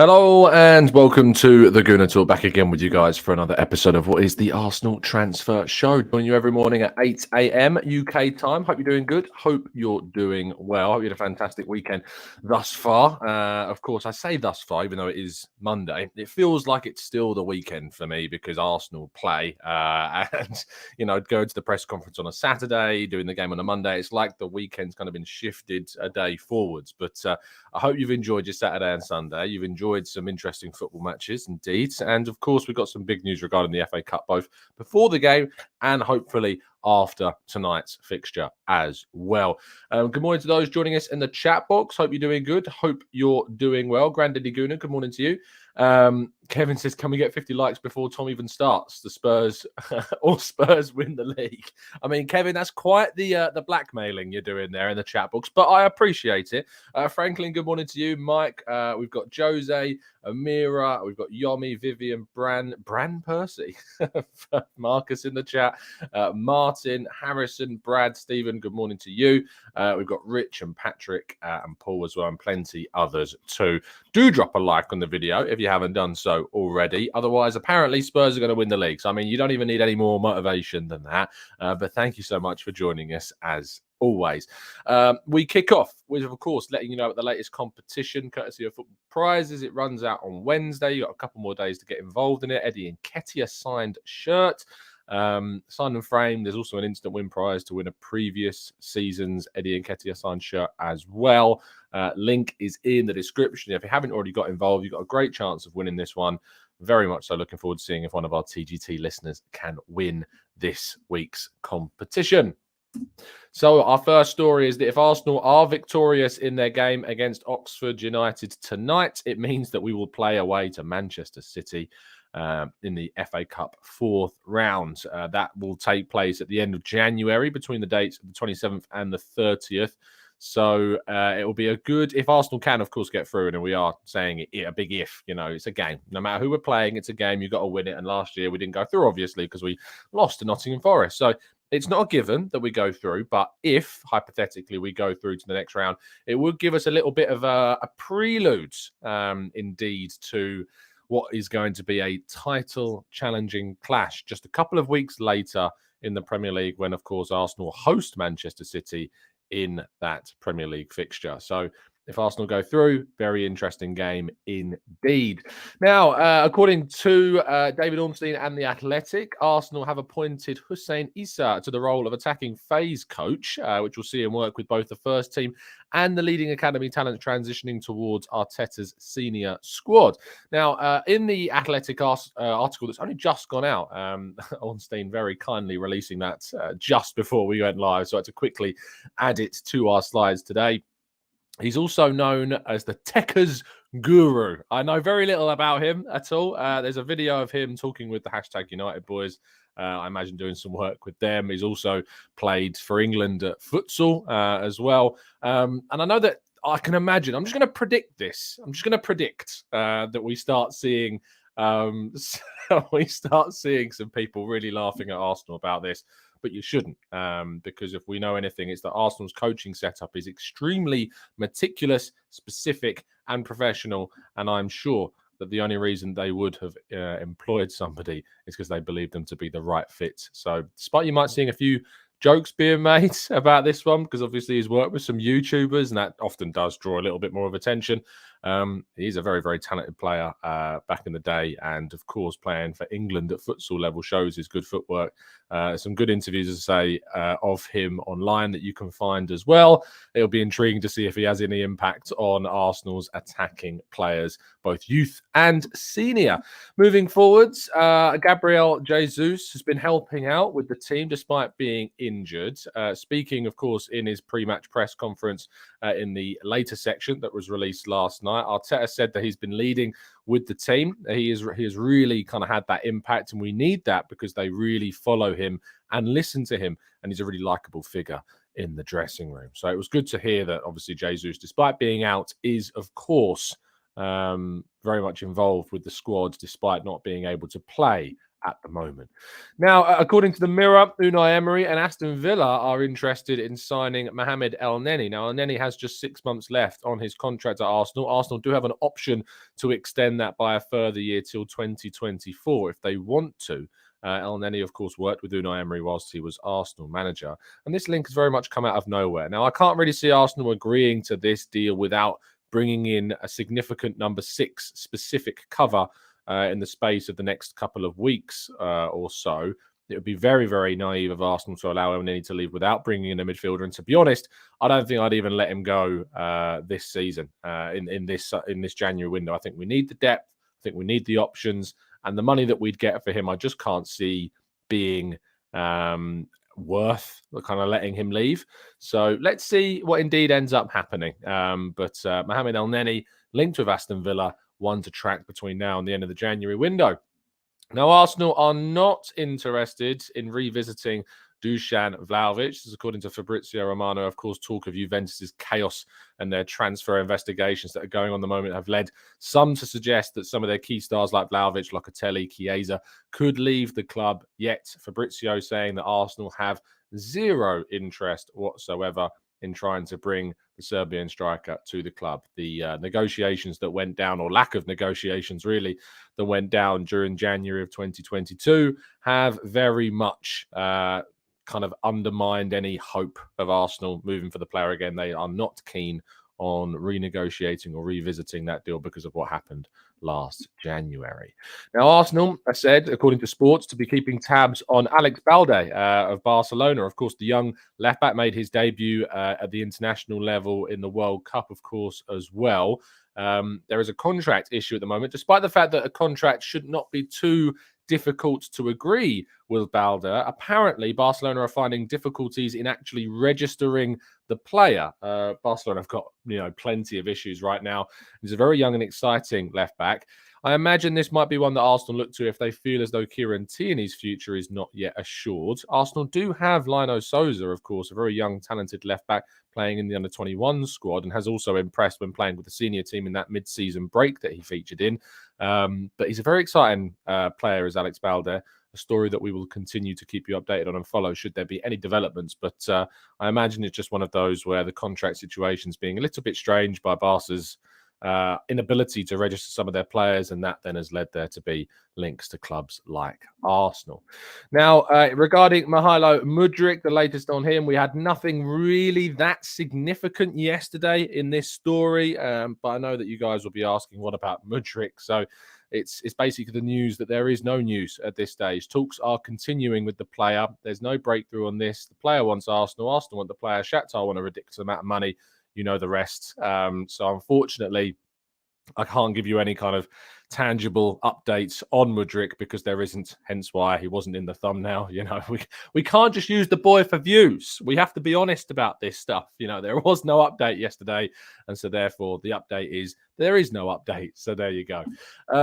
Hello and welcome to the Gooner Talk, back again with you guys for another episode of what is the Arsenal Transfer Show. Join you every morning at 8 a.m. UK time. Hope you're doing good. Hope you're doing well. Hope you had a fantastic weekend thus far. Of course, I say thus far, even though it is Monday. It feels like it's still the weekend for me because Arsenal play and, going to the press conference on a Saturday, doing the game on a Monday. It's like the weekend's kind of been shifted a day forwards. But I hope you've enjoyed your Saturday and Sunday. You've enjoyed some interesting football matches indeed. And of course, we've got some big news regarding the FA Cup, both before the game and hopefully after tonight's fixture as well. Good morning to those joining us in the chat box. Hope you're doing good. Hope you're doing well. Granddaddy Gooner, good morning to you. Kevin says, can we get 50 likes before Tom even starts? The Spurs or Spurs win the league. I mean, Kevin, that's quite the blackmailing you're doing there in the chat box, but I appreciate it. Franklin, good morning to you. Mike, we've got Jose, Amira, we've got Yomi, Vivian, Bran Percy, Marcus in the chat, Martin, Harrison, Brad, Stephen, good morning to you. We've got Rich and Patrick and Paul as well, and plenty others too. Do drop a like on the video if you haven't done so already. Otherwise, apparently Spurs are going to win the league. So, I mean, you don't even need any more motivation than that. But thank you so much for joining us as always. We kick off with, of course, letting you know about the latest competition, courtesy of Football Prizes. It runs out on Wednesday. You've got a couple more days to get involved in it. Eddie Nketiah signed shirt. Signed and framed. There's also an instant win prize to win a previous season's Eddie Nketiah signed shirt as well. Link is in the description. If you haven't already got involved, you've got a great chance of winning this one. Very much so looking forward to seeing if one of our TGT listeners can win this week's competition. So our first story is that if Arsenal are victorious in their game against Oxford United tonight, it means that we will play away to Manchester City in the FA Cup fourth round. That will take place at the end of January between the dates of the 27th and the 30th. So it will be a good, if Arsenal can, of course, get through, and we are saying it a big if, it's a game. No matter who we're playing, it's a game. You've got to win it. And last year we didn't go through, obviously, because we lost to Nottingham Forest. So it's not a given that we go through, but if, hypothetically, we go through to the next round, it would give us a little bit of a prelude, indeed, to what is going to be a title-challenging clash just a couple of weeks later in the Premier League when, of course, Arsenal host Manchester City in that Premier League fixture. So if Arsenal go through, very interesting game indeed. Now, according to David Ornstein and The Athletic, Arsenal have appointed Hussein Issa to the role of attacking phase coach, which will see him work with both the first team and the leading academy talent transitioning towards Arteta's senior squad. Now, in The Athletic article that's only just gone out, Ornstein very kindly releasing that just before we went live, so I had to quickly add it to our slides today. He's also known as the Techers Guru. I know very little about him at all. There's a video of him talking with the hashtag United boys. I imagine doing some work with them. He's also played for England at futsal as well. And I know that I can imagine. I'm just going to predict this. I'm just going to predict that we start seeing some people really laughing at Arsenal about this. But you shouldn't, because if we know anything, it's that Arsenal's coaching setup is extremely meticulous, specific, and professional. And I'm sure that the only reason they would have employed somebody is because they believe them to be the right fit. So despite you might seeing a few jokes being made about this one, because obviously he's worked with some YouTubers, and that often does draw a little bit more of attention. He's a very, very talented player back in the day, and of course playing for England at futsal level shows his good footwork. Some good interviews, as I say, of him online that you can find as well. It'll be intriguing to see if he has any impact on Arsenal's attacking players, both youth and senior. Moving forwards, Gabriel Jesus has been helping out with the team despite being injured. Speaking, of course, in his pre-match press conference in the later section that was released last night, Arteta said that he's been leading with the team. He has really kind of had that impact, and we need that because they really follow him and listen to him, and he's a really likable figure in the dressing room. So it was good to hear that obviously Jesus, despite being out, is of course very much involved with the squad despite not being able to play at the moment. Now, according to the Mirror, Unai Emery and Aston Villa are interested in signing Mohamed Elneny. Now, Elneny has just 6 months left on his contract at Arsenal. Arsenal do have an option to extend that by a further year till 2024 if they want to. Elneny, of course, worked with Unai Emery whilst he was Arsenal manager. And this link has very much come out of nowhere. Now, I can't really see Arsenal agreeing to this deal without bringing in a significant number 6 specific cover in the space of the next couple of weeks or so. It would be very, very naive of Arsenal to allow Elneny to leave without bringing in a midfielder. And to be honest, I don't think I'd even let him go this season in this January window. I think we need the depth. I think we need the options. And the money that we'd get for him, I just can't see being worth kind of letting him leave. So let's see what indeed ends up happening. But Mohamed Elneny linked with Aston Villa, one to track between now and the end of the January window. Now, Arsenal are not interested in revisiting Dusan Vlahovic. This is according to Fabrizio Romano. Of course, talk of Juventus's chaos and their transfer investigations that are going on at the moment have led some to suggest that some of their key stars like Vlahovic, Locatelli, Chiesa could leave the club. Yet Fabrizio saying that Arsenal have zero interest whatsoever in trying to bring the Serbian striker to the club. The negotiations that went down, or lack of negotiations really, that went down during January of 2022 have very much kind of undermined any hope of Arsenal moving for the player again. They are not keen on renegotiating or revisiting that deal because of what happened last January. Now, Arsenal, I said, according to Sports, to be keeping tabs on Alex Balde of Barcelona. Of course, the young left-back made his debut at the international level in the World Cup, of course, as well. There is a contract issue at the moment, despite the fact that a contract should not be too difficult to agree with Balde. Apparently, Barcelona are finding difficulties in actually registering the player. Barcelona have got, plenty of issues right now. He's a very young and exciting left back. I imagine this might be one that Arsenal look to if they feel as though Kieran Tierney's future is not yet assured. Arsenal do have Lino Sousa, of course, a very young, talented left back playing in the under-21 squad, and has also impressed when playing with the senior team in that mid-season break that he featured in. But he's a very exciting player, as Alex Balde. A story that we will continue to keep you updated on and follow should there be any developments. But I imagine it's just one of those where the contract situation's being a little bit strange by Barca's inability to register some of their players, and that then has led there to be links to clubs like Arsenal. Now, regarding Mykhaylo Mudryk, the latest on him, we had nothing really that significant yesterday in this story, but I know that you guys will be asking, what about Mudryk? So it's basically the news that there is no news at this stage. Talks are continuing with the player. There's no breakthrough on this. The player wants Arsenal. Arsenal want the player. Shakhtar want a ridiculous amount of money. You know the rest. So unfortunately, I can't give you any kind of tangible updates on Mudryk because there isn't, hence why he wasn't in the thumbnail. We can't just use the boy for views. We have to be honest about this stuff. There was no update yesterday, and so therefore the update is there is no update. So there you go.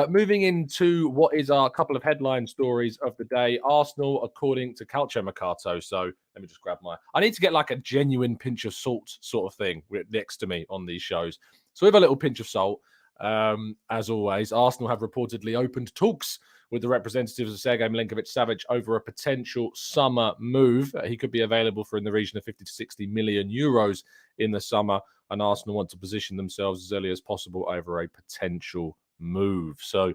Moving into what is our couple of headline stories of the day. Arsenal, according to Calcio Mercato. So let me just grab I need to get like a genuine pinch of salt sort of thing next to me on these shows. So with a little pinch of salt, as always, Arsenal have reportedly opened talks with the representatives of Sergej Milinkovic-Savic over a potential summer move. He could be available for in the region of 50 to 60 million euros in the summer, and Arsenal want to position themselves as early as possible over a potential move. So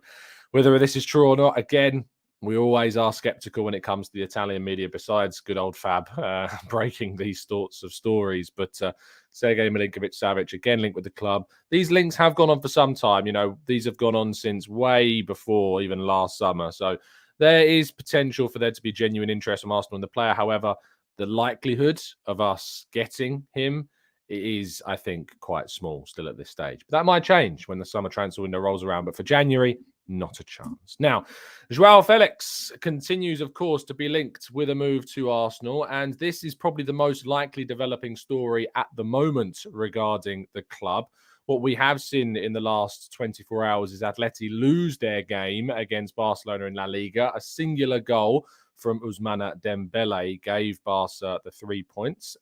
whether this is true or not, again, we always are skeptical when it comes to the Italian media, besides good old Fab breaking these sorts of stories. But Sergej Milinkovic-Savic, again, linked with the club. These links have gone on for some time. These have gone on since way before even last summer. So there is potential for there to be genuine interest from Arsenal in the player. However, the likelihood of us getting him is, I think, quite small still at this stage. But that might change when the summer transfer window rolls around. But for January, not a chance. Now, Joao Felix continues, of course, to be linked with a move to Arsenal, and this is probably the most likely developing story at the moment regarding the club. What we have seen in the last 24 hours is Atleti lose their game against Barcelona in La Liga, a singular goal from Ousmane Dembele gave Barca the 3 points.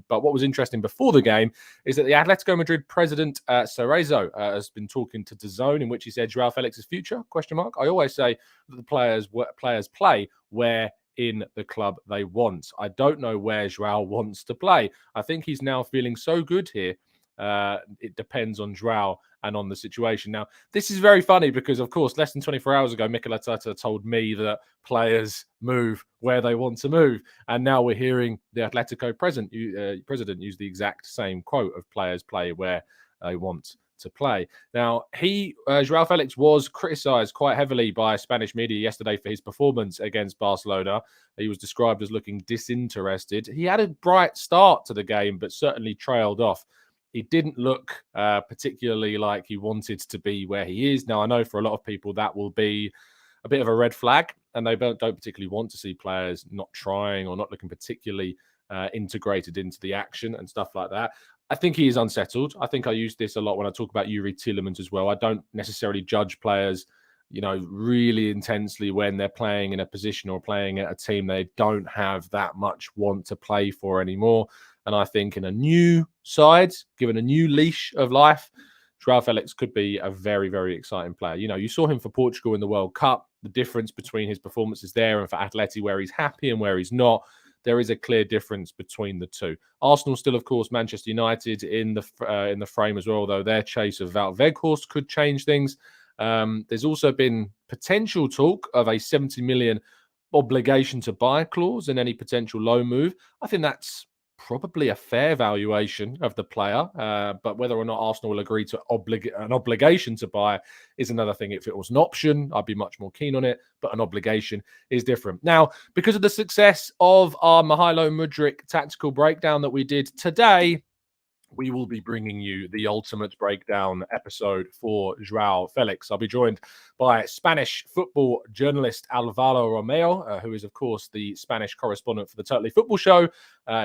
But what was interesting before the game is that the Atletico Madrid president, Cerezo, has been talking to DAZN, in which he said, Joao Felix's future, ? I always say that the players play where in the club they want. I don't know where Joao wants to play. I think he's now feeling so good here. It depends on Joao and on the situation. Now, this is very funny because, of course, less than 24 hours ago, Mykhaylo told me that players move where they want to move. And now we're hearing the Atletico president use the exact same quote of players play where they want to play. Now, Joao Felix was criticised quite heavily by Spanish media yesterday for his performance against Barcelona. He was described as looking disinterested. He had a bright start to the game, but certainly trailed off. He didn't look particularly like he wanted to be where he is. Now, I know for a lot of people that will be a bit of a red flag, and they don't particularly want to see players not trying or not looking particularly integrated into the action and stuff like that. I think he is unsettled. I think I use this a lot when I talk about Yuri Tielemans as well. I don't necessarily judge players, really intensely when they're playing in a position or playing at a team they don't have that much want to play for anymore. And I think in a new side, given a new leash of life, Joao Felix could be a very, very exciting player. You saw him for Portugal in the World Cup, the difference between his performances there and for Atleti, where he's happy and where he's not. There is a clear difference between the two. Arsenal still, of course, Manchester United in the frame as well, though their chase of Wout Weghorst could change things. There's also been potential talk of a 70 million obligation to buy clause in any potential loan move. I think that's probably a fair valuation of the player, but whether or not Arsenal will agree to an obligation to buy is another thing. If it was an option, I'd be much more keen on it, but an obligation is different. Now, because of the success of our Mykhaylo Mudryk tactical breakdown that we did today, we will be bringing you the ultimate breakdown episode for Joao Felix. I'll be joined by Spanish football journalist Alvaro Romeo, who is, of course, the Spanish correspondent for the Totally Football Show.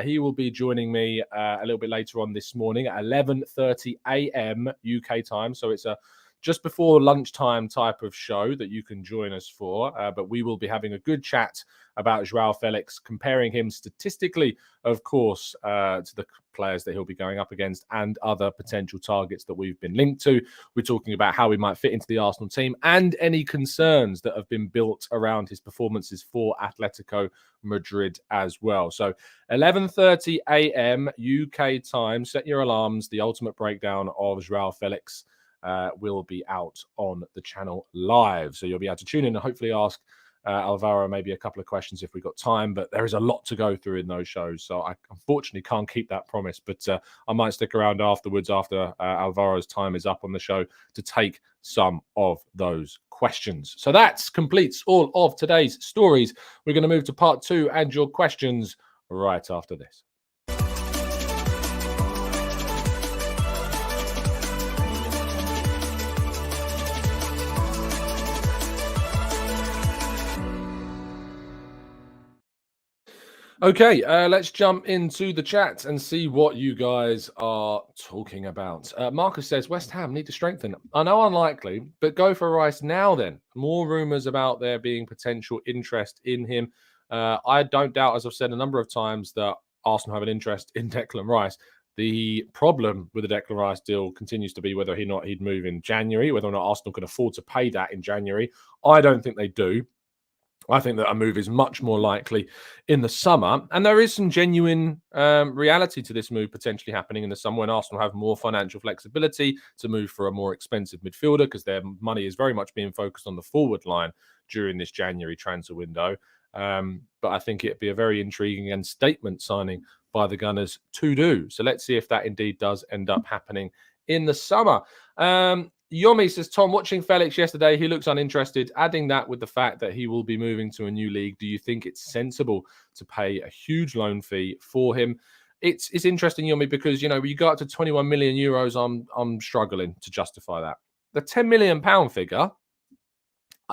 He will be joining me a little bit later on this morning at 11:30 a.m. UK time. So it's a just before lunchtime type of show that you can join us for. But we will be having a good chat about Joao Felix, comparing him statistically, of course, to the players that he'll be going up against and other potential targets that we've been linked to. We're talking about how he might fit into the Arsenal team and any concerns that have been built around his performances for Atletico Madrid as well. So 11:30 a.m. UK time, set your alarms. The ultimate breakdown of Joao Felix will be out on the channel live. So you'll be able to tune in and hopefully ask Alvaro maybe a couple of questions if we've got time, but there is a lot to go through in those shows. So I unfortunately can't keep that promise, but I might stick around afterwards after Alvaro's time is up on the show to take some of those questions. So that completes all of today's stories. We're going to move to part 2 and your questions right after this. Okay, let's jump into the chat and see what you guys are talking about. Marcus says, West Ham need to strengthen. I know unlikely, but go for Rice now then. More rumours about there being potential interest in him. I don't doubt, as I've said a number of times, that Arsenal have an interest in Declan Rice. The problem with the Declan Rice deal continues to be whether or not he'd move in January, whether or not Arsenal can afford to pay that in January. I don't think they do. I think that a move is much more likely in the summer. And there is some genuine reality to this move potentially happening in the summer when Arsenal have more financial flexibility to move for a more expensive midfielder because their money is very much being focused on the forward line during this January transfer window. But I think it'd be a very intriguing and statement signing by the Gunners to do. So let's see if that indeed does end up happening in the summer. Yomi says, Tom, watching Felix yesterday, he looks uninterested. Adding that with the fact that he will be moving to a new league, do you think it's sensible to pay a huge loan fee for him? It's interesting, Yomi, because, when you go up to 21 million euros, I'm struggling to justify that. The 10 million pound figure,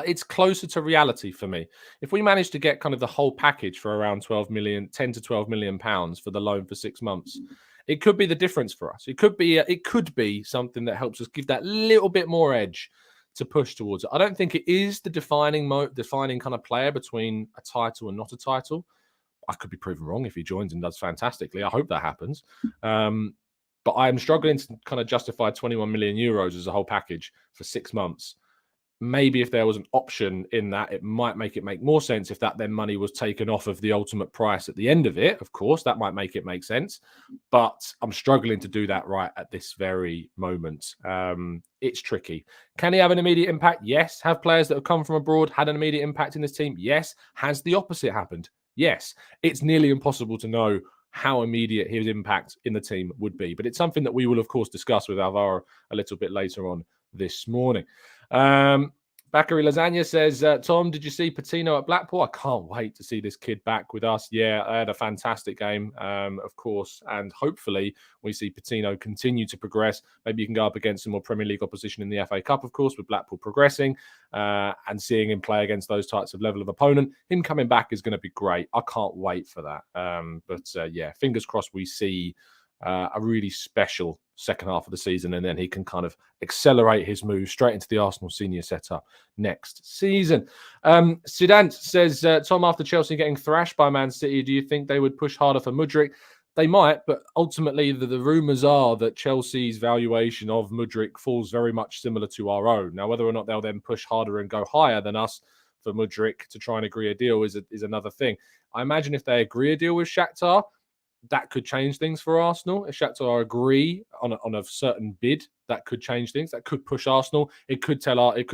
it's closer to reality for me. If we manage to get kind of the whole package for around 10 to 12 million pounds for the loan for 6 months, it could be the difference for us. It could be something that helps us give that little bit more edge to push towards it. I don't think it is the defining kind of player between a title and not a title. I could be proven wrong if he joins and does fantastically. I hope that happens. But I'm struggling to kind of justify 21 million euros as a whole package for 6 months. Maybe if there was an option in that, it might make more sense if that then money was taken off of the ultimate price at the end of it. Of course, that might make it make sense. But I'm struggling to do that right at this very moment. It's tricky. Can he have an immediate impact? Yes. Have players that have come from abroad had an immediate impact in this team? Yes. Has the opposite happened? Yes. It's nearly impossible to know how immediate his impact in the team would be. But it's something that we will, of course, discuss with Alvaro a little bit later on this morning. Bakary Lasagna says, Tom, did you see Patino at Blackpool? I can't wait to see this kid back with us. Yeah, I had a fantastic game, of course, and hopefully we see Patino continue to progress. Maybe you can go up against some more Premier League opposition in the FA Cup, of course, with Blackpool progressing and seeing him play against those types of level of opponent. Him coming back is going to be great. I can't wait for that. But yeah, fingers crossed we see a really special second half of the season, and then he can kind of accelerate his move straight into the Arsenal senior setup next season. Siddhant says, Tom, after Chelsea getting thrashed by Man City, do you think they would push harder for Mudryk? They might, but ultimately the rumours are that Chelsea's valuation of Mudryk falls very much similar to our own. Now, whether or not they'll then push harder and go higher than us for Mudryk to try and agree a deal is another thing. I imagine if they agree a deal with Shakhtar, that could change things for Arsenal. If Shakhtar agree on a certain bid, that could change things. That could push Arsenal. It could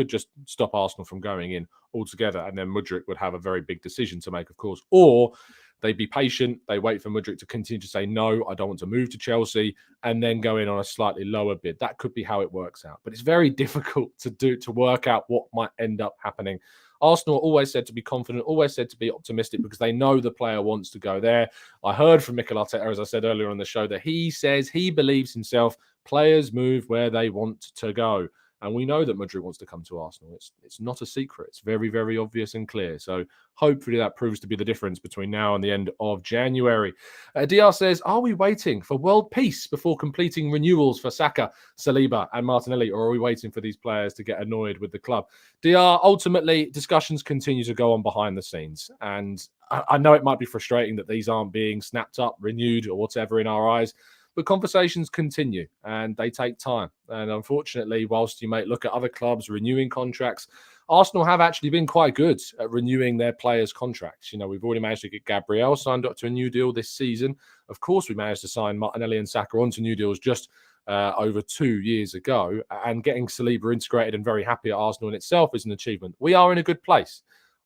just stop Arsenal from going in altogether, and then Mudryk would have a very big decision to make, of course. Or they'd be patient. They wait for Mudryk to continue to say, no, I don't want to move to Chelsea, and then go in on a slightly lower bid. That could be how it works out. But it's very difficult to work out what might end up happening. Arsenal always said to be confident, always said to be optimistic because they know the player wants to go there. I heard from Mikel Arteta, as I said earlier on the show, that he says he believes himself players move where they want to go. And we know that Mudryk wants to come to Arsenal. It's not a secret. It's very, very obvious and clear. So hopefully that proves to be the difference between now and the end of January. DR says, are we waiting for world peace before completing renewals for Saka, Saliba and Martinelli? Or are we waiting for these players to get annoyed with the club? DR, ultimately, discussions continue to go on behind the scenes. And I know it might be frustrating that these aren't being snapped up, renewed or whatever in our eyes. But conversations continue and they take time. And unfortunately, whilst you might look at other clubs renewing contracts, Arsenal have actually been quite good at renewing their players' contracts. You know, we've already managed to get Gabriel signed up to a new deal this season. Of course, we managed to sign Martinelli and Saka onto new deals just over 2 years ago. And getting Saliba integrated and very happy at Arsenal in itself is an achievement. We are in a good place.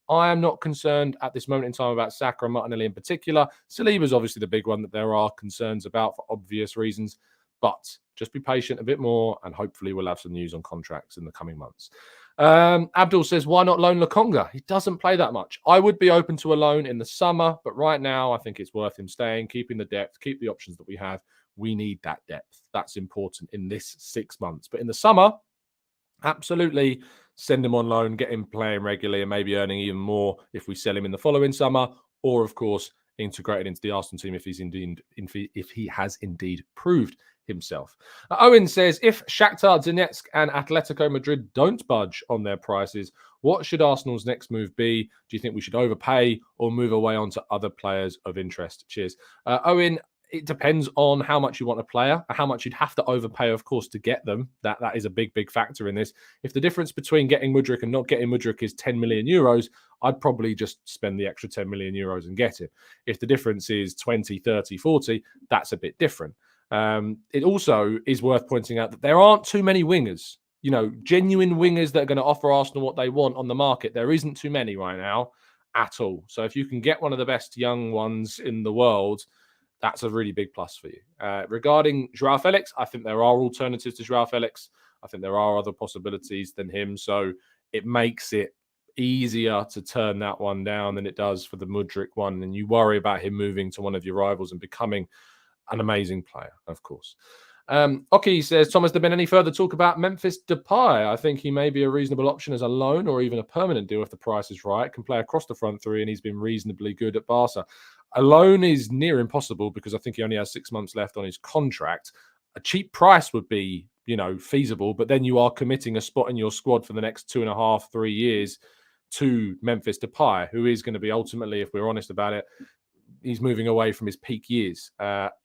I am not concerned at this moment in time about Saka and Martinelli in particular. Saliba is obviously the big one that there are concerns about for obvious reasons. But just be patient a bit more and hopefully we'll have some news on contracts in the coming months. Abdul says, why not loan Lokonga? He doesn't play that much. I would be open to a loan in the summer, but right now I think it's worth him staying, keeping the depth, keep the options that we have. We need that depth. That's important in this 6 months. But in the summer, absolutely send him on loan, get him playing regularly and maybe earning even more if we sell him in the following summer, or of course integrated into the Aston team if he has indeed proved himself. Owen says, if Shakhtar Donetsk and Atletico Madrid don't budge on their prices, what should Arsenal's next move be? Do you think we should overpay or move away onto other players of interest? Cheers. Owen, it depends on how much you want a player, how much you'd have to overpay, of course, to get them. That is a big, big factor in this. If the difference between getting Mudryk and not getting Mudryk is 10 million euros, I'd probably just spend the extra 10 million euros and get it. If the difference is 20, 30, 40, that's a bit different. It also is worth pointing out that there aren't too many wingers, you know, genuine wingers that are going to offer Arsenal what they want on the market. There isn't too many right now at all. So if you can get one of the best young ones in the world, that's a really big plus for you. Regarding Joao Felix, I think there are alternatives to Joao Felix. I think there are other possibilities than him. So it makes it easier to turn that one down than it does for the Mudryk one. And you worry about him moving to one of your rivals and becoming an amazing player, of course. Oki says, Tom, has there been any further talk about Memphis Depay? I think he may be a reasonable option as a loan or even a permanent deal if the price is right. Can play across the front three and he's been reasonably good at Barca. A loan is near impossible because I think he only has 6 months left on his contract. A cheap price would be feasible. But then you are committing a spot in your squad for the next 2.5, 3 years to Memphis Depay, who is going to be ultimately, if we're honest about it, he's moving away from his peak years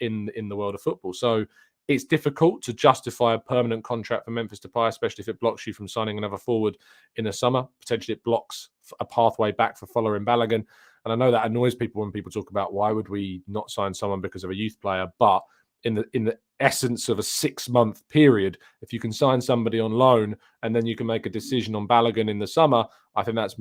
in the world of football. So it's difficult to justify a permanent contract for Memphis Depay, especially if it blocks you from signing another forward in the summer. Potentially it blocks a pathway back for following Balogun. And I know that annoys people when people talk about why would we not sign someone because of a youth player. But in the essence of a 6-month period, if you can sign somebody on loan and then you can make a decision on Balogun in the summer, I think that's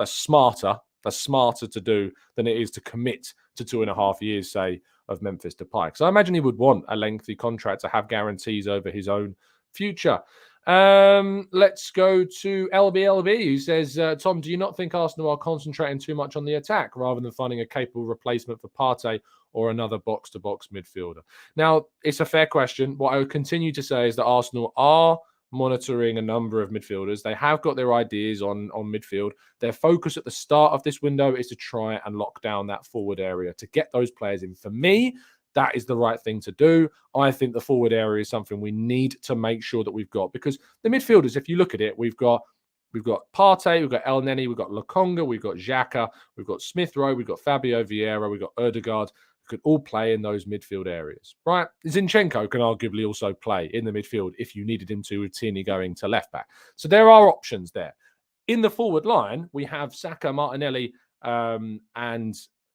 smarter. That's smarter to do than it is to commit to 2.5 years, say, of Memphis Depay. Because I imagine he would want a lengthy contract to have guarantees over his own future. Let's go to LBLB, who says, Tom, do you not think Arsenal are concentrating too much on the attack rather than finding a capable replacement for Partey or another box-to-box midfielder? Now, it's a fair question. What I would continue to say is that Arsenal are monitoring a number of midfielders. They have got their ideas on midfield. Their focus at the start of this window is to try and lock down that forward area to get those players in. For me, that is the right thing to do. I think the forward area is something we need to make sure that we've got, because the midfielders, if you look at it, we've got Partey, we've got Elneny, we've got Lokonga, we've got Xhaka, we've got Smith Rowe, we've got Fabio Vieira, we've got Ødegaard, could all play in those midfield areas, right? Zinchenko can arguably also play in the midfield if you needed him to, with Tierney going to left back. So there are options there. In the forward line, we have Saka, Martinelli, and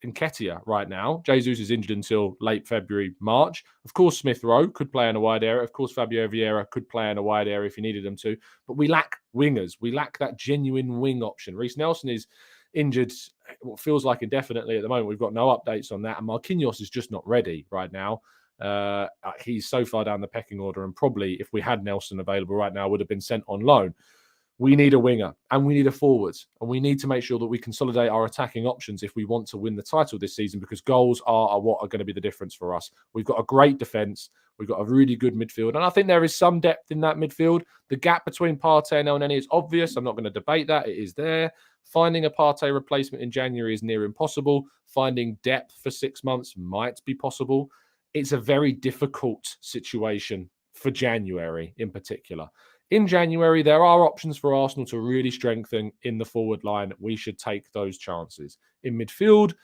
Nketiah right now. Jesus is injured until late February, March. Of course, Smith Rowe could play in a wide area. Of course, Fabio Vieira could play in a wide area if you needed them to. But we lack wingers. We lack that genuine wing option. Reece Nelson is injured what feels like indefinitely at the moment. We've got no updates on that. And Marquinhos is just not ready right now. He's so far down the pecking order, and probably if we had Nelson available right now, would have been sent on loan. We need a winger and we need a forward, and we need to make sure that we consolidate our attacking options if we want to win the title this season, because goals are what are going to be the difference for us. We've got a great defence. We've got a really good midfield, and I think there is some depth in that midfield. The gap between Partey and Elneny is obvious. I'm not going to debate that. It is there. Finding a Partey replacement in January is near impossible. Finding depth for 6 months might be possible. It's a very difficult situation for January in particular. In January, there are options for Arsenal to really strengthen in the forward line. We should take those chances. In midfield,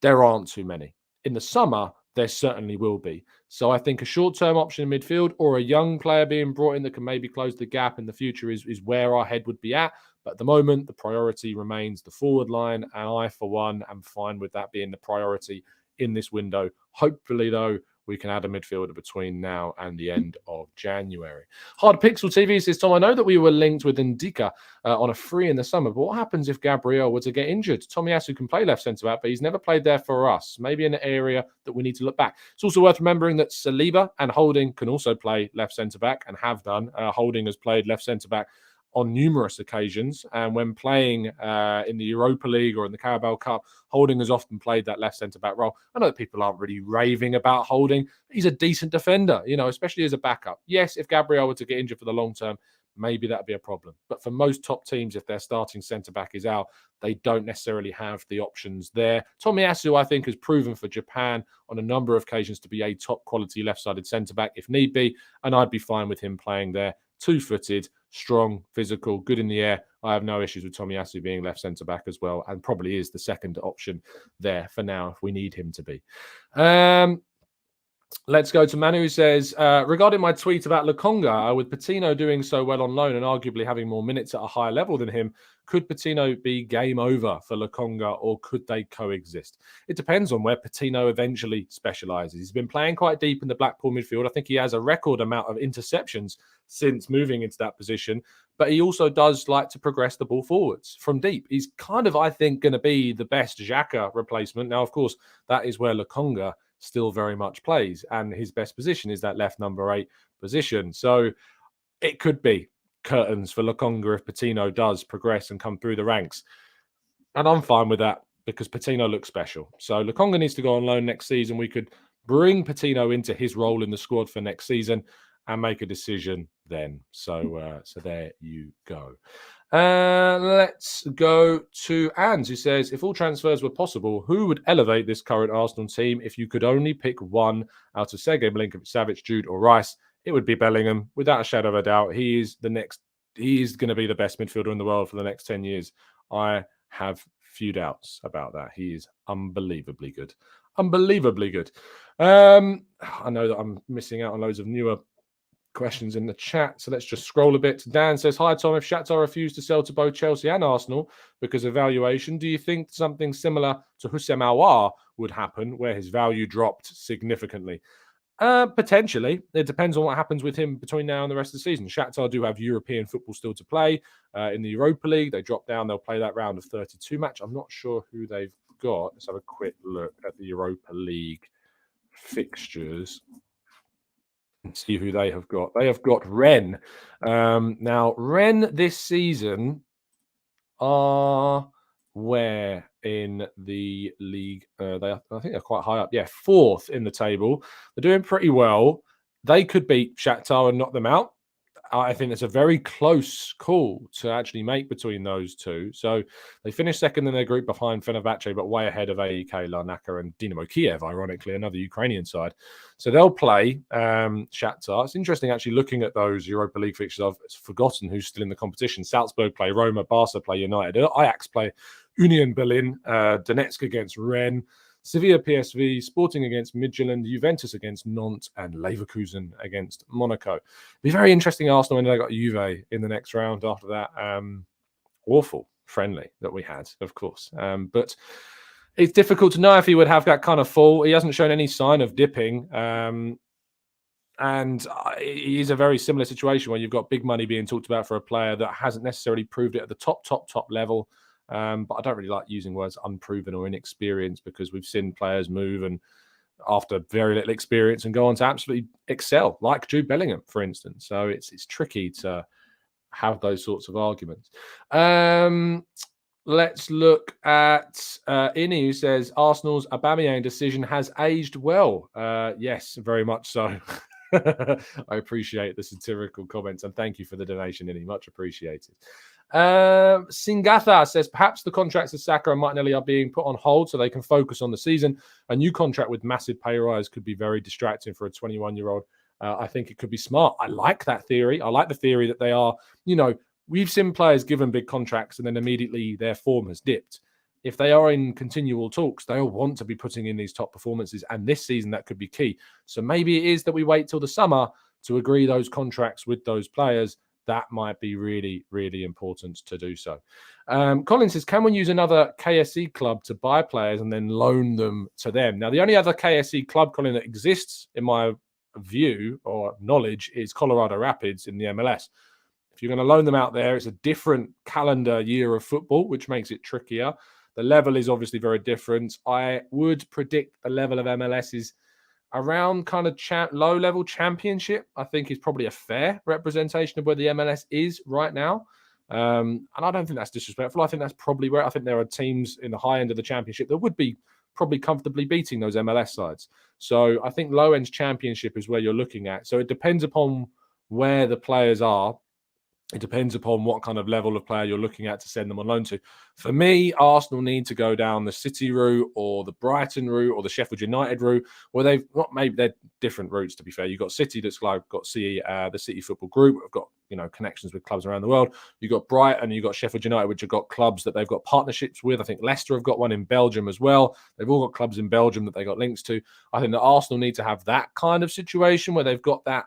there aren't too many. In the summer, there certainly will be. So I think a short-term option in midfield or a young player being brought in that can maybe close the gap in the future is where our head would be at. But at the moment, the priority remains the forward line. And I, for one, am fine with that being the priority in this window. Hopefully, though, we can add a midfielder between now and the end of January. Hard Pixel TV says, Tom, I know that we were linked with Ndika on a free in the summer, but what happens if Gabriel were to get injured? Tomiyasu can play left centre-back, but he's never played there for us. Maybe an area that we need to look back. It's also worth remembering that Saliba and Holding can also play left centre-back and have done. Holding has played left centre-back on numerous occasions, and when playing in the Europa League or in the Carabao Cup, Holding has often played that left centre-back role. I know that people aren't really raving about Holding. He's a decent defender, especially as a backup. Yes, if Gabriel were to get injured for the long term, maybe that'd be a problem. But for most top teams, if their starting centre-back is out, they don't necessarily have the options there. Tomiyasu, I think, has proven for Japan on a number of occasions to be a top-quality left-sided centre-back if need be, and I'd be fine with him playing there. Two-footed, strong, physical, good in the air. I have no issues with Tomiyasu being left centre-back as well, and probably is the second option there for now if we need him to be. Let's go to Manu, who says, regarding my tweet about Lokonga, with Patino doing so well on loan and arguably having more minutes at a higher level than him, could Patino be game over for Lokonga, or could they coexist? It depends on where Patino eventually specialises. He's been playing quite deep in the Blackpool midfield. I think he has a record amount of interceptions since moving into that position, but he also does like to progress the ball forwards from deep. He's kind of, I think, going to be the best Xhaka replacement. Now, of course, that is where Lokonga still very much plays, and his best position is that left number 8 position. So it could be curtains for Lokonga if Patino does progress and come through the ranks. And I'm fine with that because Patino looks special. So Lokonga needs to go on loan next season. We could bring Patino into his role in the squad for next season and make a decision then. So there you go. Let's go to Ans, who says, if all transfers were possible, who would elevate this current Arsenal team if you could only pick one out of Sergej Milinkovic-Savic, Jude or Rice? it would be Bellingham. Without a shadow of a doubt, he is going to be the best midfielder in the world for the next 10 years. I have few doubts about that. He is unbelievably good. Unbelievably good. I know that I'm missing out on loads of newer questions in the chat, so let's just scroll a bit. Dan says, hi Tom, if Shakhtar refused to sell to both Chelsea and Arsenal because of valuation, do you think something similar to Houssem Aouar would happen where his value dropped significantly? Potentially. It depends on what happens with him between now and the rest of the season. Shakhtar do have European football still to play in the Europa League. They drop down. They'll play that round of 32 match. I'm not sure who they've got. Let's have a quick look at the Europa League fixtures and see who they have got. They have got Rennes. Now, Rennes this season are where in the league? I think they're quite high up. Yeah, 4th in the table. They're doing pretty well. They could beat Shakhtar and knock them out. I think it's a very close call to actually make between those two. So they finished second in their group behind Fenerbahce, but way ahead of AEK, Larnaca and Dynamo Kiev, ironically, another Ukrainian side. So they'll play Shakhtar. It's interesting actually looking at those Europa League fixtures. I've forgotten who's still in the competition. Salzburg play Roma, Barca play United, Ajax play Union Berlin, Donetsk against Rennes, Sevilla PSV, Sporting against Midtjylland, Juventus against Nantes, and Leverkusen against Monaco. It'll be very interesting, Arsenal, when they got Juve in the next round after that awful friendly that we had, of course. But it's difficult to know if he would have that kind of fall. He hasn't shown any sign of dipping. And he's a very similar situation where you've got big money being talked about for a player that hasn't necessarily proved it at the top level. But I don't really like using words unproven or inexperienced because we've seen players move and after very little experience and go on to absolutely excel, like Jude Bellingham, for instance. So it's tricky to have those sorts of arguments. Let's look at Ini, who says Arsenal's Aubameyang decision has aged well. Yes, very much so. I appreciate the satirical comments and thank you for the donation, Ini. Much appreciated. Singatha says perhaps the contracts of Saka and Martinelli are being put on hold so they can focus on the season. A new contract with massive pay rise could be very distracting for a 21-year-old. I think it could be smart. I like that theory. I like the theory that they are, we've seen players given big contracts and then immediately their form has dipped. If they are in continual talks, they'll want to be putting in these top performances. And this season, that could be key. So maybe it is that we wait till the summer to agree those contracts with those players. That might be really, really important to do so. Colin says, can we use another KSE club to buy players and then loan them to them? Now, the only other KSE club, Colin, that exists in my view or knowledge is Colorado Rapids in the MLS. If you're going to loan them out there, it's a different calendar year of football, which makes it trickier. The level is obviously very different. I would predict the level of MLS is around kind of low-level championship. I think is probably a fair representation of where the MLS is right now. And I don't think that's disrespectful. I think that's probably where I think there are teams in the high end of the championship that would be probably comfortably beating those MLS sides. So I think low-end championship is where you're looking at. So it depends upon where the players are. It depends upon what kind of level of player you're looking at to send them on loan to. For me, Arsenal need to go down the City route or the Brighton route or the Sheffield United route, where they've not, maybe they're different routes, to be fair. You've got City that's like got the City Football Group, have got connections with clubs around the world. You've got Brighton, you've got Sheffield United, which have got clubs that they've got partnerships with. I think Leicester have got one in Belgium as well. They've all got clubs in Belgium that they got links to. I think that Arsenal need to have that kind of situation where they've got that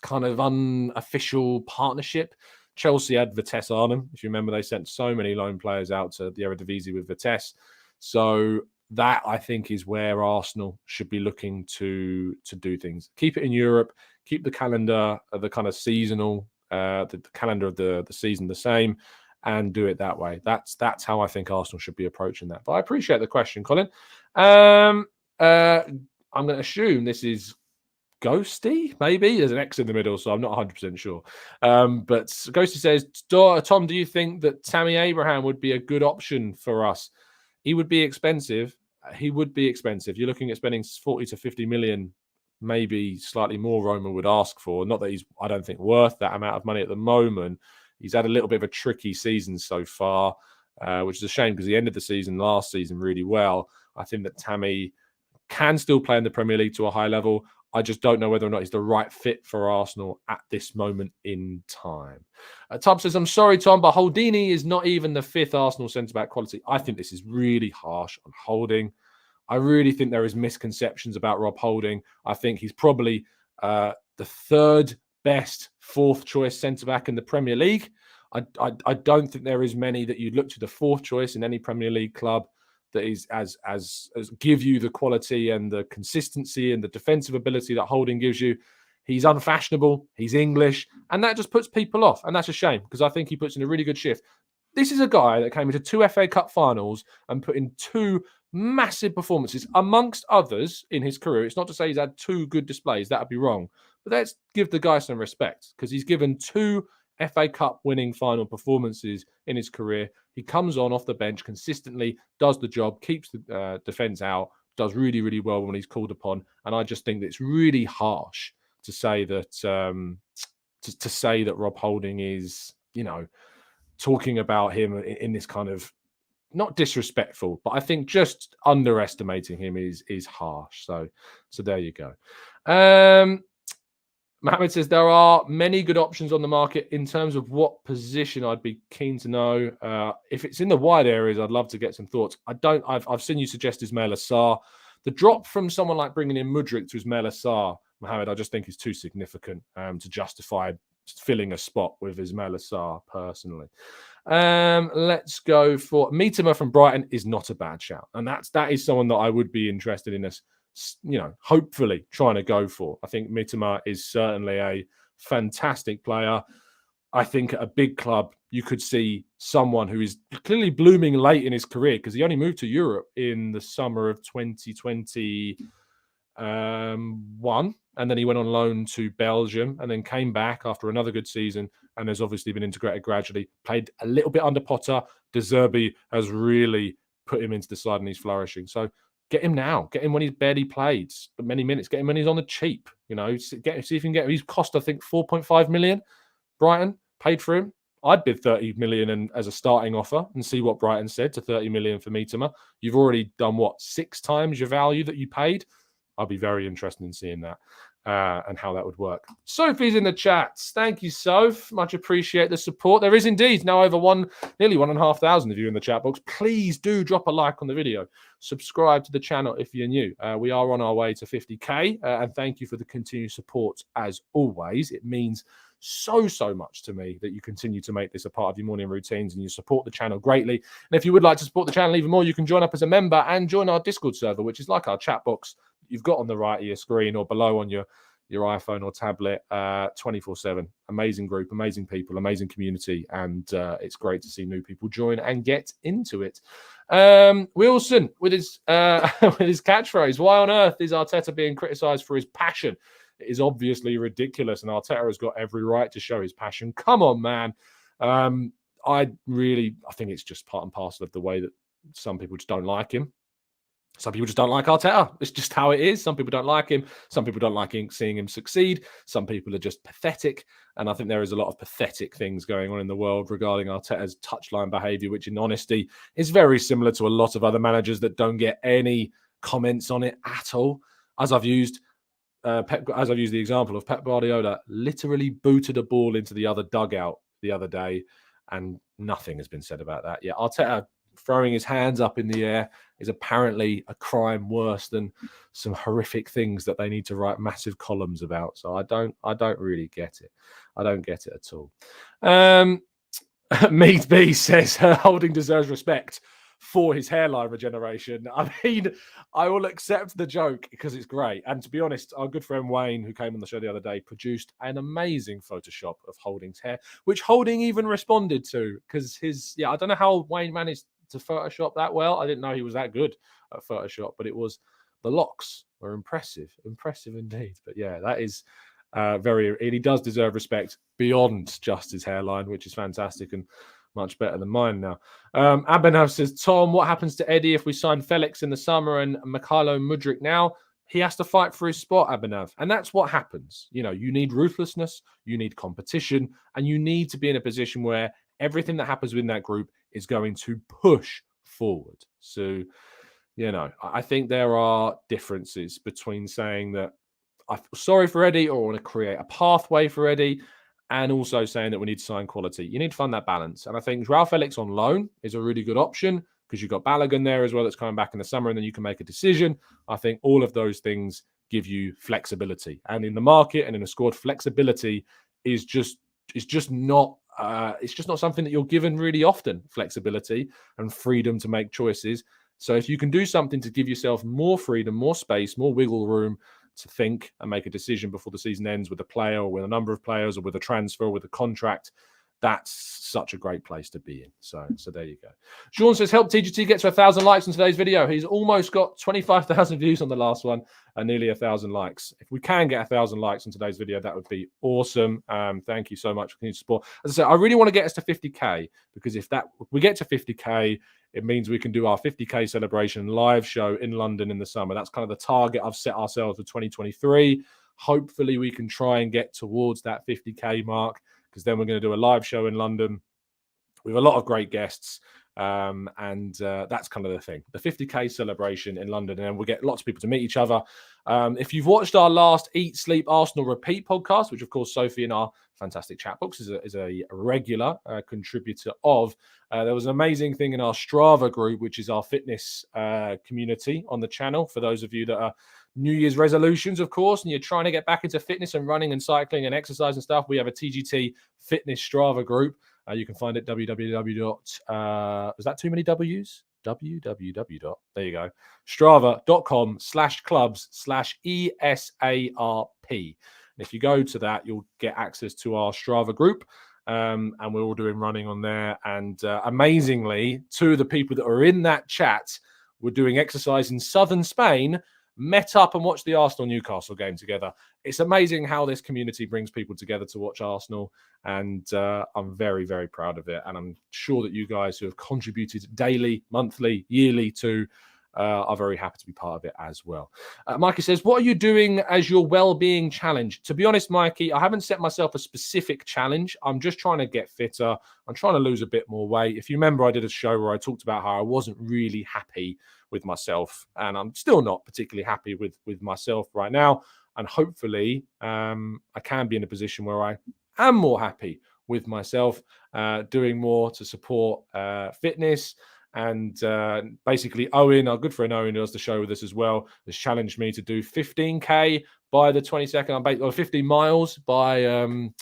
kind of unofficial partnership. Chelsea had Vitesse Arnhem. If you remember, they sent so many loan players out to the Eredivisie with Vitesse. So that, I think, is where Arsenal should be looking to do things. Keep it in Europe. Keep the calendar, the kind of seasonal, the calendar of the season the same, and do it that way. That's how I think Arsenal should be approaching that. But I appreciate the question, Colin. I'm going to assume this is Ghosty, maybe. There's an X in the middle, so I'm not 100% sure. But Ghosty says, Tom, do you think that Tammy Abraham would be a good option for us? He would be expensive. You're looking at spending 40 to 50 million, maybe slightly more Roma would ask for. Not that he's, I don't think, worth that amount of money at the moment. He's had a little bit of a tricky season so far, which is a shame because he ended the season last season really well. I think that Tammy can still play in the Premier League to a high level. I just don't know whether or not he's the right fit for Arsenal at this moment in time. Tom says, I'm sorry, Tom, but Holdini is not even the 5th Arsenal centre-back quality. I think this is really harsh on Holding. I really think there is misconceptions about Rob Holding. I think he's probably the 3rd best 4th choice centre-back in the Premier League. I don't think there is many that you'd look to the 4th choice in any Premier League club that is as give you the quality and the consistency and the defensive ability that Holding gives you. He's unfashionable, he's English, and that just puts people off. And that's a shame because I think he puts in a really good shift. This is a guy that came into 2 FA Cup finals and put in 2 massive performances, amongst others, in his career. It's not to say he's had 2 good displays. That would be wrong. But let's give the guy some respect because he's given 2 FA Cup winning final performances in his career. He comes on off the bench consistently, does the job, keeps the defence out, does really, really well when he's called upon. And I just think that it's really harsh to say that to say that Rob Holding is, talking about him in this kind of not disrespectful, but I think just underestimating him is harsh. So there you go. Mohamed says there are many good options on the market in terms of what position. I'd be keen to know if it's in the wide areas. I'd love to get some thoughts. I've seen you suggest Ismail Assar. The drop from someone like bringing in Mudryk to Ismail Assar, Mohamed, I just think is too significant to justify filling a spot with Ismail Assar personally. Let's go for Mitoma from Brighton is not a bad shout, and that is someone that I would be interested in us, hopefully trying to go for. I think Mitoma is certainly a fantastic player. I think at a big club, you could see someone who is clearly blooming late in his career because he only moved to Europe in the summer of 2021. And then he went on loan to Belgium and then came back after another good season and has obviously been integrated gradually. Played a little bit under Potter. De Zerbi has really put him into the side and he's flourishing. So get him now. Get him when he's barely played many minutes. Get him when he's on the cheap. See if you can get him. He's cost, I think, 4.5 million. Brighton paid for him. I'd bid 30 million as a starting offer and see what Brighton said to 30 million for Mitoma. You've already done, 6 times your value that you paid? I'll be very interested in seeing that and how that would work. Sophie's in the chats. Thank you, Soph. Much appreciate the support. There is indeed now over nearly 1,500 of you in the chat box. Please do drop a like on the video. Subscribe to the channel if you're new. We are on our way to 50k, and thank you for the continued support as always. It means so much to me that you continue to make this a part of your morning routines and you support the channel greatly. And if you would like to support the channel even more, you can join up as a member and join our Discord server, which is like our chat box you've got on the right of your screen or below on your iPhone or tablet 24/7. Amazing group, amazing people, amazing community, and it's great to see new people join and get into it. Wilson with his catchphrase, why on earth is Arteta being criticised for his passion? It is obviously ridiculous, and Arteta has got every right to show his passion. Come on, man. I think it's just part and parcel of the way that some people just don't like him. Some people just don't like Arteta. It's just how it is. Some people don't like him. Some people don't like seeing him succeed. Some people are just pathetic. And I think there is a lot of pathetic things going on in the world regarding Arteta's touchline behaviour, which in honesty is very similar to a lot of other managers that don't get any comments on it at all. As I've used the example of Pep Guardiola literally booted a ball into the other dugout the other day and nothing has been said about that. Yeah, Arteta throwing his hands up in the air is apparently a crime worse than some horrific things that they need to write massive columns about. So I don't really get it. I don't get it at all. Mead B says Holding deserves respect for his hairline regeneration. I mean, I will accept the joke because it's great. And to be honest, our good friend Wayne, who came on the show the other day, produced an amazing Photoshop of Holding's hair, which Holding even responded to because I don't know how Wayne managed to Photoshop that well. I didn't know he was that good at Photoshop, but the locks were impressive indeed. But yeah, that is he does deserve respect beyond just his hairline, which is fantastic and much better than mine now. Abhinav says, Tom, what happens to Eddie if we sign Felix in the summer and Mykhaylo Mudryk now? He has to fight for his spot, Abhinav. And that's what happens. You need ruthlessness, you need competition, and you need to be in a position where everything that happens within that group is going to push forward. So, I think there are differences between saying that I feel sorry for Eddie or want to create a pathway for Eddie, and also saying that we need to sign quality. You need to find that balance. And I think Joao Felix on loan is a really good option because you've got Balogun there as well that's coming back in the summer, and then you can make a decision. I think all of those things give you flexibility. And in the market and in a squad, flexibility is just not it's just not something that you're given really often, flexibility and freedom to make choices. So if you can do something to give yourself more freedom, more space, more wiggle room to think and make a decision before the season ends with a player or with a number of players or with a transfer or with a contract, that's such a great place to be in. So there you go. Sean says, help TGT get to 1,000 likes on today's video. He's almost got 25,000 views on the last one and nearly 1,000 likes. If we can get 1,000 likes on today's video, that would be awesome. Thank you so much for continued support. As I said, I really want to get us to 50K because if we get to 50K, it means we can do our 50K celebration live show in London in the summer. That's kind of the target I've set ourselves for 2023. Hopefully we can try and get towards that 50K mark, because then we're going to do a live show in London with a lot of great guests. That's kind of the thing, the 50K celebration in London. And we'll get lots of people to meet each other. If you've watched our last Eat, Sleep, Arsenal Repeat podcast, which of course Sophie in our fantastic chat box is a regular contributor of, there was an amazing thing in our Strava group, which is our fitness community on the channel. For those of you that are New Year's resolutions, of course, and you're trying to get back into fitness and running and cycling and exercise and stuff, we have a TGT fitness Strava group. You can find it www. Is that too many W's? www. There you go. Strava.com/clubs/ESARP. And if you go to that, you'll get access to our Strava group. And we're all doing running on there. And amazingly, two of the people that are in that chat were doing exercise in southern Spain, met up and watched the Arsenal-Newcastle game together. It's amazing how this community brings people together to watch Arsenal. And I'm very, very proud of it. And I'm sure that you guys who have contributed daily, monthly, yearly to are very happy to be part of it as well. Mikey says, what are you doing as your well-being challenge? To be honest, Mikey, I haven't set myself a specific challenge. I'm just trying to get fitter. I'm trying to lose a bit more weight. If you remember, I did a show where I talked about how I wasn't really happy with myself, and I'm still not particularly happy with myself right now. And hopefully I can be in a position where I am more happy with myself, doing more to support fitness. And basically, Owen, our good friend Owen, who does the show with us as well, has challenged me to do 15K by the 22nd, or 15 miles by the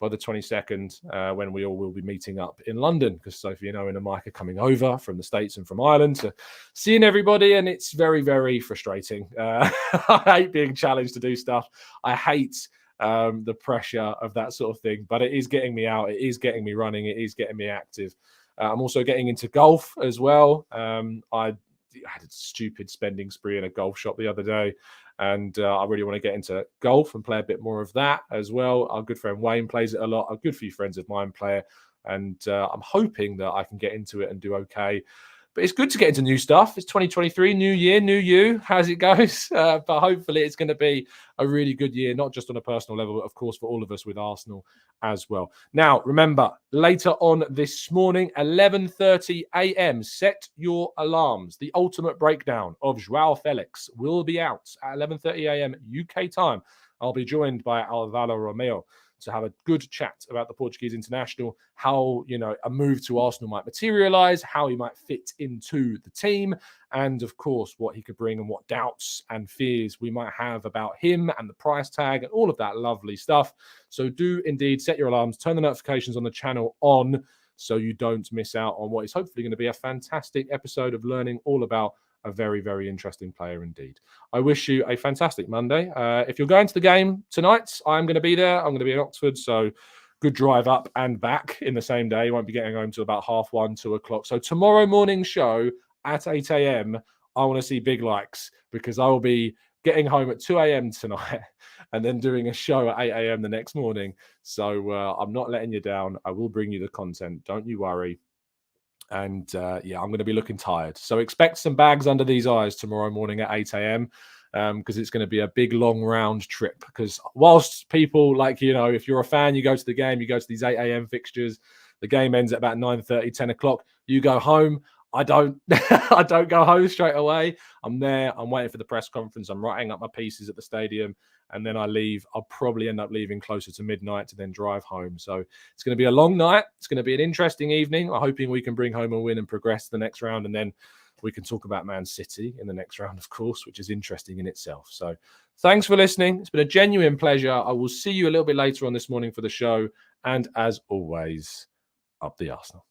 22nd, when we all will be meeting up in London, because Sophie and Owen and Mike are coming over from the States and from Ireland to seeing everybody, and it's very, very frustrating. I hate being challenged to do stuff. I hate the pressure of that sort of thing, but it is getting me out. It is getting me running. It is getting me active. I'm also getting into golf as well. I had a stupid spending spree in a golf shop the other day, and I really want to get into golf and play a bit more of that as well. Our good friend Wayne plays it a lot. A good few friends of mine play it, and I'm hoping that I can get into it and do okay. But it's good to get into new stuff. It's 2023, new year, new you, as it goes. But hopefully it's going to be a really good year, not just on a personal level, but of course for all of us with Arsenal as well. Now, remember, later on this morning, 11:30 a.m., set your alarms. The ultimate breakdown of Joao Felix will be out at 11:30 a.m. UK time. I'll be joined by Alvaro Romeo to have a good chat about the Portuguese international, how, a move to Arsenal might materialise, how he might fit into the team, and of course, what he could bring and what doubts and fears we might have about him and the price tag and all of that lovely stuff. So do indeed set your alarms, turn the notifications on the channel on so you don't miss out on what is hopefully going to be a fantastic episode of learning all about a very, very interesting player indeed. I wish you a fantastic Monday. If you're going to the game tonight, I'm going to be there. I'm going to be in Oxford, so good drive up and back in the same day. You won't be getting home till about 1:30, 2 o'clock. So tomorrow morning show at 8 a.m., I want to see big likes, because I will be getting home at 2 a.m. tonight and then doing a show at 8 a.m. the next morning. So I'm not letting you down. I will bring you the content. Don't you worry. And I'm going to be looking tired. So expect some bags under these eyes tomorrow morning at 8 a.m. Because it's going to be a big, long round trip. Because whilst people, if you're a fan, you go to the game, you go to these 8 a.m. fixtures, the game ends at about 9:30, 10 o'clock. You go home. I don't I don't go home straight away. I'm there. I'm waiting for the press conference. I'm writing up my pieces at the stadium. and then I leave. I'll probably end up leaving closer to midnight to then drive home. So it's going to be a long night. It's going to be an interesting evening. I'm hoping we can bring home a win and progress to the next round, and then we can talk about Man City in the next round, of course, which is interesting in itself. So thanks for listening. It's been a genuine pleasure. I will see you a little bit later on this morning for the show. And as always, up the Arsenal.